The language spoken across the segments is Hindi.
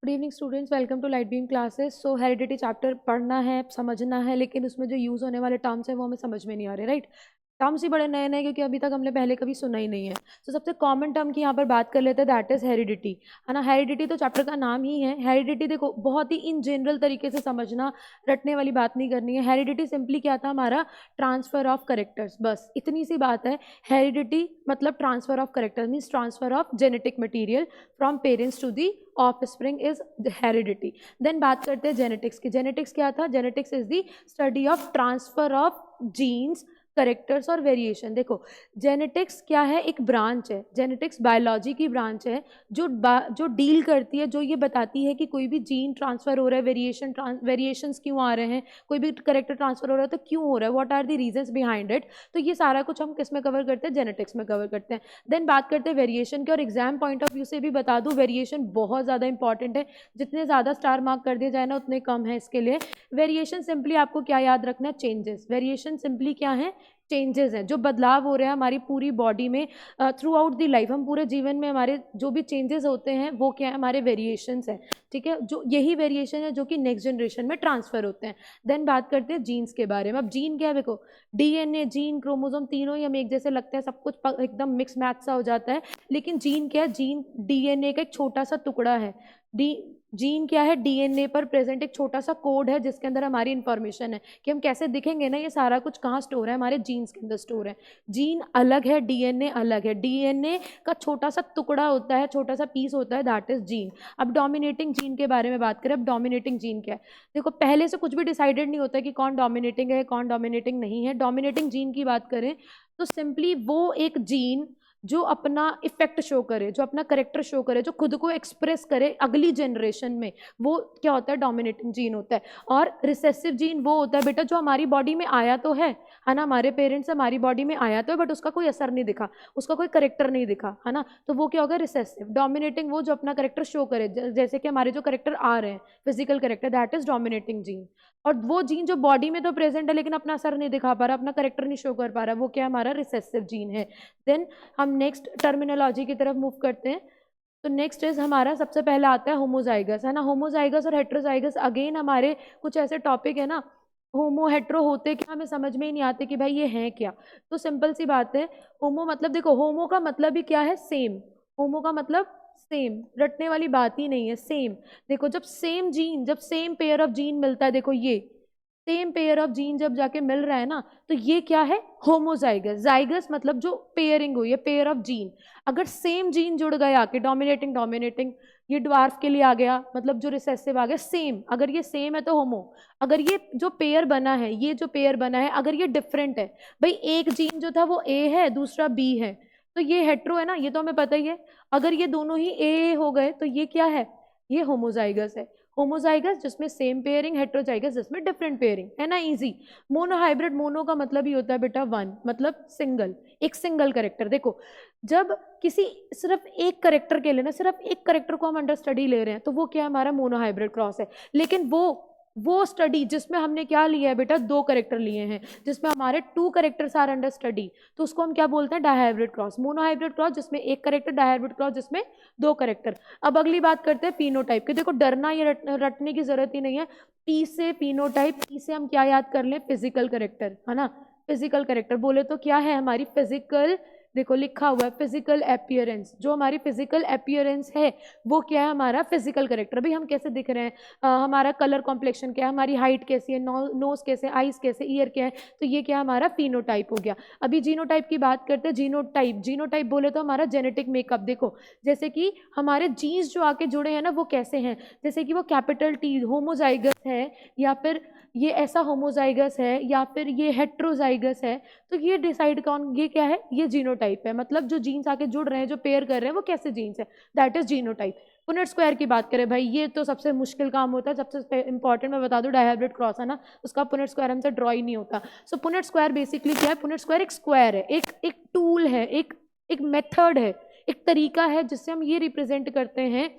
Good evening students, welcome to light beam classes. So heredity chapter पढ़ना है, समझना है, लेकिन उसमें जो यूज़ होने वाले टर्म्स हैं वो हमें समझ में नहीं आ रहे, राइट। टर्म्स ही बड़े नए नए क्योंकि अभी तक हमने पहले कभी सुना ही नहीं है। तो सबसे कॉमन टर्म की यहाँ पर बात कर लेते हैं, दैट इज हेरिडिटी, है ना। हेरिडिटी तो चैप्टर का नाम ही है। हेरिडिटी देखो बहुत ही इन जनरल तरीके से समझना, रटने वाली बात नहीं करनी है। हेरिडिटी सिंपली क्या था हमारा, ट्रांसफर ऑफ करेक्टर्स, बस इतनी सी बात है। हेरिडिटी मतलब transfer of character means transfer of genetic material from parents to the offspring is heredity. Then बात करते हैं जेनेटिक्स की। जेनेटिक्स क्या था? Genetics is the study of transfer of genes, characters और वेरिएशन। देखो जेनेटिक्स क्या है, एक ब्रांच है। जेनेटिक्स बायोलॉजी की ब्रांच है जो डील करती है, जो ये बताती है कि कोई भी जीन ट्रांसफर हो रहा है, वेरिएशंस क्यों आ रहे हैं, कोई भी करेक्टर ट्रांसफर हो रहा है तो क्यों हो रहा है, what are the reasons behind it. तो ये सारा कुछ हम किस में कवर करते हैं? जेनेटिक्स में कवर करते हैं। देन बात करते हैं वेरिएशन की, और एग्जाम पॉइंट ऑफ व्यू से भी बता दूं, वेरिएशन बहुत ज़्यादा इंपॉर्टेंट है। जितने ज़्यादा स्टार मार्क कर दिए जाए ना उतने कम है इसके लिए। वेरिएशन सिंपली आपको क्या याद रखना है? चेंजेस। वेरिएशन सिंपली क्या है? चेंजेस हैं, जो बदलाव हो रहे हैं हमारी पूरी बॉडी में थ्रू आउट दी लाइफ। हम पूरे जीवन में हमारे जो भी चेंजेस होते हैं वो क्या है? हमारे वेरिएशंस हैं, ठीक है। जो यही वेरिएशन है जो कि नेक्स्ट जनरेशन में ट्रांसफर होते हैं। देन बात करते हैं जीन्स के बारे में। अब जीन क्या है? देखो डीएनए, जीन, क्रोमोसोम तीनों ही हमें एक जैसे लगते हैं, सब कुछ एकदम मिक्स मैच सा हो जाता है। लेकिन जीन क्या है? जीन डीएनए का एक छोटा सा टुकड़ा है। डी जीन क्या है? डीएनए पर प्रेजेंट एक छोटा सा कोड है जिसके अंदर हमारी इंफॉर्मेशन है कि हम कैसे दिखेंगे ना, ये सारा कुछ कहाँ स्टोर है? हमारे जीन्स के अंदर स्टोर है। जीन अलग है, डीएनए अलग है। डीएनए का छोटा सा टुकड़ा होता है, छोटा सा पीस होता है, दैट इज जीन। अब डोमिनेटिंग जीन के बारे में बात करें। अब डोमिनेटिंग जीन क्या है? देखो पहले से कुछ भी डिसाइडेड नहीं होता कि कौन डोमिनेटिंग है कौन डोमिनेटिंग नहीं है। डोमिनेटिंग जीन की बात करें तो सिंपली वो एक जीन जो अपना इफेक्ट शो करे, जो अपना करेक्टर शो करे, जो खुद को एक्सप्रेस करे अगली जनरेशन में, वो क्या होता है? डोमिनेटिंग जीन होता है। और रिसेसिव जीन वो होता है बेटा जो हमारी बॉडी में आया तो है ना, हमारे पेरेंट्स से हमारी बॉडी में आया तो है, बट उसका कोई असर नहीं दिखा, उसका कोई करेक्टर नहीं दिखा, है ना। तो वो क्या होगा? रिसेसिव। डोमिनेटिंग वो जो अपना करेक्टर शो करे, जैसे कि हमारे जो करेक्टर आ रहे हैं physical character, that is dominating gene. और वो जीन जो बॉडी में तो प्रेजेंट है लेकिन अपना असर नहीं दिखा पा रहा, अपना करेक्टर नहीं शो कर पा रहा, वो क्या हमारा? रिसेसिव जीन है। देन हम नेक्स्ट टर्मिनोलॉजी की तरफ मूव करते हैं। तो नेक्स्ट इज हमारा सबसे पहले आता है होमोजाइगस, है ना। होमोजाइगस और हेट्रोजाइगस अगेन हमारे कुछ ऐसे टॉपिक है ना, होमो हेट्रो होते क्या हमें समझ में ही नहीं आते कि भाई ये है क्या। तो सिंपल सी बात है, होमो मतलब देखो होमो का मतलब ही क्या है? सेम। होमो का मतलब सेम, रटने वाली बात ही नहीं है, सेम। देखो जब सेम जीन, जब सेम पेयर ऑफ जीन मिलता है, देखो ये सेम पेयर ऑफ जीन जब जाके मिल रहा है ना, तो ये क्या है? होमोजाइगस। जाइगस मतलब जो पेयरिंग हुई है, पेयर ऑफ जीन। अगर सेम जीन जुड़ गए आके, डोमिनेटिंग डोमिनेटिंग, ये ड्वार्फ के लिए आ गया, मतलब जो रिसेसिव आ गया, सेम। अगर ये सेम है तो होमो। अगर ये जो पेयर बना है, ये जो पेयर बना है अगर ये डिफरेंट है, भाई एक जीन जो था वो ए है दूसरा बी है, तो ये हेट्रो है ना, ये तो हमें पता ही है। अगर ये दोनों ही ए हो गए तो ये क्या है? ये होमोजाइगस है। होमोजाइगस जिसमें सेम पेयरिंग, हेट्रोजाइगस जिसमें डिफरेंट पेयरिंग, है ना, इजी। मोनोहाइब्रिड, मोनो का मतलब ही होता है बेटा वन, मतलब सिंगल, एक सिंगल करेक्टर। देखो जब किसी सिर्फ एक करेक्टर के लिए ना, सिर्फ एक करेक्टर को हम अंडर स्टडी ले रहे हैं तो वो क्या है? हमारा मोनोहाइब्रिड क्रॉस है। लेकिन वो स्टडी जिसमें हमने क्या लिया है बेटा? दो करेक्टर लिए हैं, जिसमें हमारे two characters are under study, तो उसको हम क्या बोलते हैं? Dihybrid cross. मोनोहाइब्रिड क्रॉस जिसमें एक करेक्टर, डायहाइब्रिड क्रॉस जिसमें दो करेक्टर। अब अगली बात करते हैं पीनोटाइप की। देखो डरना, ये रटने की जरूरत ही नहीं है। पी से पीनोटाइप, पी से हम क्या याद कर लें? फिजिकल करेक्टर, है ना। फिजिकल करेक्टर बोले तो क्या है? हमारी फिजिकल, देखो लिखा हुआ है फिजिकल अपियरेंस, जो हमारी फिजिकल अपियरेंस है वो क्या है? हमारा फिजिकल करेक्टर। भाई हम कैसे दिख रहे हैं, हमारा कलर कॉम्प्लेक्शन क्या है, हमारी हाइट कैसी है, नोज कैसे, आईज कैसे, ईयर क्या है, तो ये क्या है? हमारा फिनोटाइप हो गया। अभी जीनोटाइप की बात करते हैं। जीनोटाइप, जीनोटाइप बोले तो हमारा जेनेटिक मेकअप। देखो जैसे कि हमारे जीन्स जो आके जुड़े हैं ना वो कैसे हैं, जैसे कि वो कैपिटल टी होमोजाइगस है, या फिर ये ऐसा होमोजाइगस है, या फिर ये हेट्रोजाइगस है। तो ये डिसाइड कौन, ये क्या है? ये जीनोटाइप है। मतलब जो जीन्स आके जुड़ रहे हैं, जो पेयर कर रहे हैं, वो कैसे जीन्स है, that is genotype. Punnett square की बात करें, भाई ये तो सबसे मुश्किल काम होता है, सबसे इंपॉर्टेंट मैं बता दूं, डायहाइब्रिड क्रॉस है ना, उसका पुनेट स्क्वायर हमसे ड्रॉ ही नहीं होता। सो पुनेट स्क्वायर बेसिकली क्या है? पुनेट स्क्वायर एक स्क्वायर है, एक टूल है, एक मेथड है, एक तरीका है जिससे हम ये रिप्रेजेंट करते हैं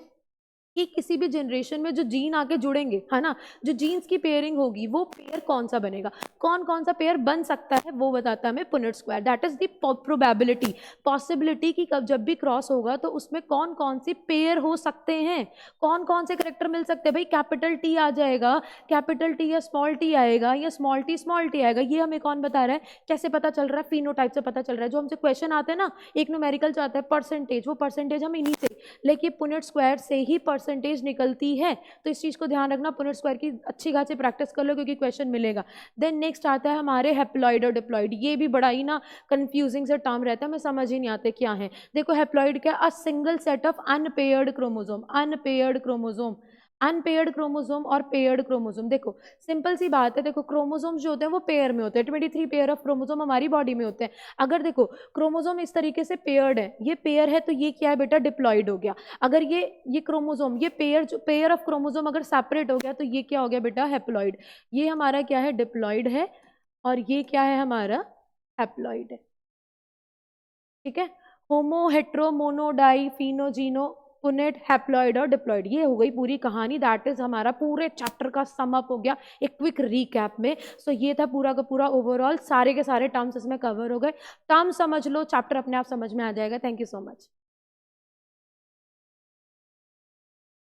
कि किसी भी जनरेशन में जो जीन आके जुड़ेंगे, है ना, जो जीन्स की पेयरिंग होगी वो पेयर कौन सा बनेगा, कौन कौन सा पेयर बन सकता है, वो बताता है हमें Punnett square. That is the probability, possibility कि कब जब भी क्रॉस होगा तो उसमें कौन कौन सी पेयर हो सकते हैं, कौन कौन से करेक्टर मिल सकते हैं। भाई कैपिटल टी आ जाएगा, कैपिटल टी या स्मॉल टी आएगा, या स्मॉल टी आएगा, ये हमें कौन बता रहा है, कैसे पता चल रहा है, फिनोटाइप से पता चल रहा है। जो हमसे क्वेश्चन आते हैं ना, एक न्यूमेरिकल जो आता है परसेंटेज, वो परसेंटेज हम इन्हीं से, लेकिन पुनेट स्क्वायर से ही परसेंटेज निकलती है। तो इस चीज़ को ध्यान रखना, पुनेट स्क्वायर की अच्छी खासी प्रैक्टिस कर लो क्योंकि क्वेश्चन मिलेगा। देन नेक्स्ट आता है हमारे हैप्लॉइड और डिप्लॉइड। ये भी बड़ा ही ना कंफ्यूजिंग से टर्म रहता है, मैं समझ ही नहीं आते क्या है। देखो हैप्लॉइड क्या, a single set of unpaired chromosome, unpaired chromosome, unpaired chromosome और पेयर्ड क्रोमोसोम। देखो सिंपल सी बात है, देखो क्रोमोसोम्स जो होते हैं वो पेयर में होते हैं, 23 पेयर ऑफ क्रोमोसोम हमारी बॉडी में होते हैं। अगर देखो क्रोमोसोम इस तरीके से पेयर्ड है, ये पेयर है, तो ये क्या है बेटा, डिप्लॉइड हो गया। अगर ये क्रोमोसोम, ये पेयर, जो पेयर ऑफ क्रोमोसोम अगर सेपरेट हो गया तो ये क्या हो गया बेटा, हैप्लॉइड। ये हमारा क्या है, डिप्लॉइड है, और ये क्या है हमारा, हैप्लॉइड है। ठीक है, होमो, हेट्रो, मोनो, डाई, फिनो, जीनो, पुनेट, हैप्लॉइड और डिप्लॉइड, ये हो गई पूरी कहानी। दैट इज हमारा पूरे चैप्टर का सम अप हो गया एक क्विक रीकैप में। सो ये था पूरा का पूरा ओवरऑल, सारे के सारे टर्म्स इसमें कवर हो गए। टर्म समझ लो, चैप्टर अपने आप समझ में आ जाएगा। Thank you so much.